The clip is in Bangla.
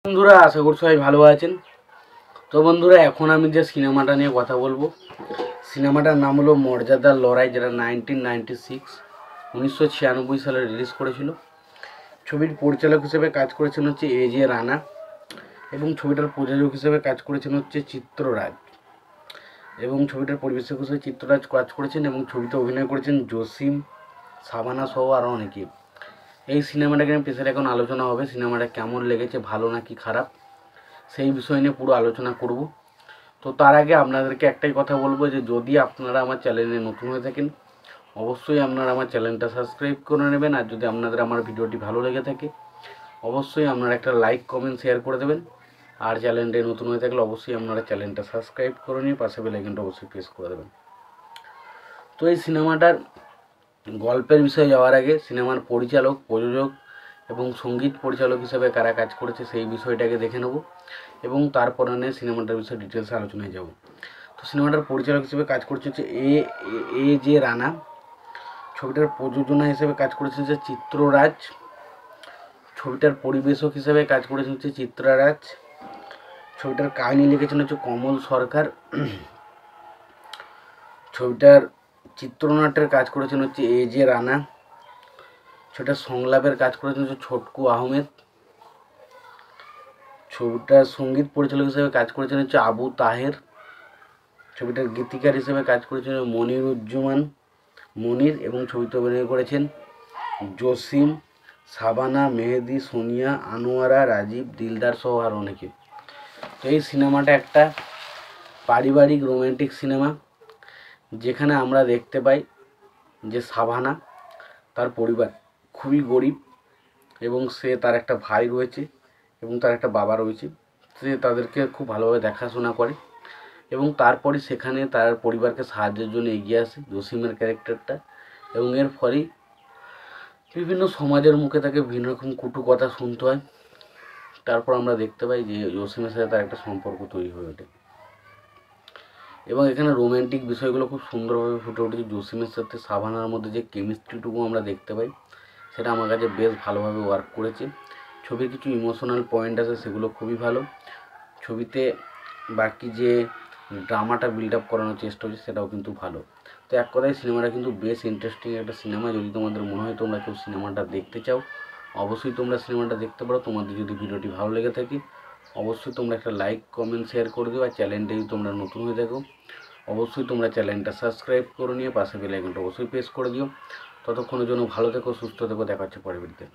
বন্ধুরা, আশা করছি সবাই ভালো আছেন। তো বন্ধুরা, এখন আমি যে সিনেমাটা নিয়ে কথা বলবো, সিনেমাটার নাম হলো মর্যাদার লড়াই, যেটা 1996 সালে রিলিজ করেছিল। ছবির পরিচালক হিসেবে কাজ করেছেন হচ্ছে এজে রানা, এবং ছবিটার প্রযোজক হিসেবে কাজ করেছেন হচ্ছে চিত্ররাজ, এবং ছবিটার পরিবেশক হিসেবে চিত্ররাজ কাজ করেছেন, এবং ছবিতে অভিনয় করেছেন জসিম, সাবানা সহ আরও অনেকে। এই সিনেমাটাকে নিয়ে পেশার এখন আলোচনা হবে, সিনেমাটা কেমন লেগেছে, ভালো নাকি খারাপ, সেই বিষয় নিয়ে পুরো আলোচনা করব। তো তার আগে আপনাদেরকে একটাই কথা বলবো যে যদি আপনারা আমার চ্যানেলে নতুন হয়ে থাকেন, অবশ্যই আপনারা আমার চ্যানেলটা সাবস্ক্রাইব করে নেবেন। আর যদি আপনাদের আমার ভিডিওটি ভালো লেগে থাকে, অবশ্যই আপনারা একটা লাইক কমেন্ট শেয়ার করে দেবেন। আর চ্যানেলটা নতুন হয়ে থাকলে অবশ্যই আপনারা চ্যানেলটা সাবস্ক্রাইব করে নিয়ে পাশে বেল আইকনটা অবশ্যই প্রেস করে দেবেন। তো এই সিনেমাটার গল্পের বিষয়ে যাওয়ার আগে সিনেমার পরিচালক, প্রযোজক এবং সঙ্গীত পরিচালক হিসেবে কারা কাজ করেছে সেই বিষয়টাকে দেখে নেব, এবং তারপরে নিয়ে সিনেমাটার বিষয়ে ডিটেলসে আলোচনায় যাব। তো সিনেমাটার পরিচালক হিসেবে কাজ করছে হচ্ছে এ জে রানা। ছবিটার প্রযোজনা হিসেবে কাজ করেছে হচ্ছে চিত্ররাজ। ছবিটার পরিবেশক হিসেবে কাজ করেছে হচ্ছে চিত্ররাজ। ছবিটার কাহিনী লিখেছেন হচ্ছে কমল সরকার। ছবিটার চিত্রনাট্যের কাজ করেছেন হচ্ছে এ জে রানা। ছবিটার সংলাপের কাজ করেছেন হচ্ছে ছোটকু আহমেদ। ছবিটার সঙ্গীত পরিচালক হিসেবে কাজ করেছেন হচ্ছে আবু তাহের। ছবিটার গীতিকার হিসেবে কাজ করেছেন মনিরুজ্জামান মনির, এবং ছবিতে অভিনয় করেছেন জসিম, সাবানা, মেহেদি, সোনিয়া, আনোয়ারা, রাজীব, দিলদার সহ আর অনেকে। তো এই সিনেমাটা একটা পারিবারিক রোম্যান্টিক সিনেমা, যেখানে আমরা দেখতে পাই যে সাবানা, তার পরিবার খুবই গরিব, এবং সে তার একটা ভাই রয়েছে এবং তার একটা বাবা রয়েছে। সে তাদেরকে খুব ভালোভাবে দেখাশোনা করে, এবং তারপরে সেখানে তার পরিবারকে সাহায্যের জন্য এগিয়ে আসে জসিমের ক্যারেক্টারটা, এবং এর ফলেই বিভিন্ন সমাজের মুখে তাকে বিভিন্ন রকম কটু কথা শুনতে হয়। তারপর আমরা দেখতে পাই যে জসিমের সাথে তার একটা সম্পর্ক তৈরি হয়ে ওঠে, এবং এখানে রোম্যান্টিক বিষয়গুলো খুব সুন্দরভাবে ফুটে উঠেছে। জসিমের সাথে সাবানার মধ্যে যে কেমিস্ট্রিটুকু আমরা দেখতে পাই, সেটা আমার কাছে বেশ ভালোভাবে ওয়ার্ক করেছে। ছবির কিছু ইমোশনাল পয়েন্ট আছে, সেগুলো খুবই ভালো। ছবিতে বাকি যে ড্রামাটা বিল্ড আপ করানোর চেষ্টা হচ্ছে সেটাও কিন্তু ভালো। তো এক কথায় সিনেমাটা কিন্তু বেশ ইন্টারেস্টিং একটা সিনেমা। যদি তোমাদের মনে হয় তোমরা কেউ সিনেমাটা দেখতে চাও, অবশ্যই তোমরা সিনেমাটা দেখতে পারো। তোমাদের যদি ভিডিওটি ভালো লেগে থাকে, অবশ্যই তোমরা একটা লাইক কমেন্ট শেয়ার করে দিও। আর চ্যানেলটা যদি তোমরা নতুন হয়ে থাকো, অবশ্যই তোমরা চ্যানেলটা সাবস্ক্রাইব করে নিয়ে পাশে বেল আইকনটা অবশ্যই প্রেস করে দিও। ততক্ষণের জন্য ভালো থেকো, সুস্থ থেকো, দেখা হচ্ছে পরের ভিডিওতে।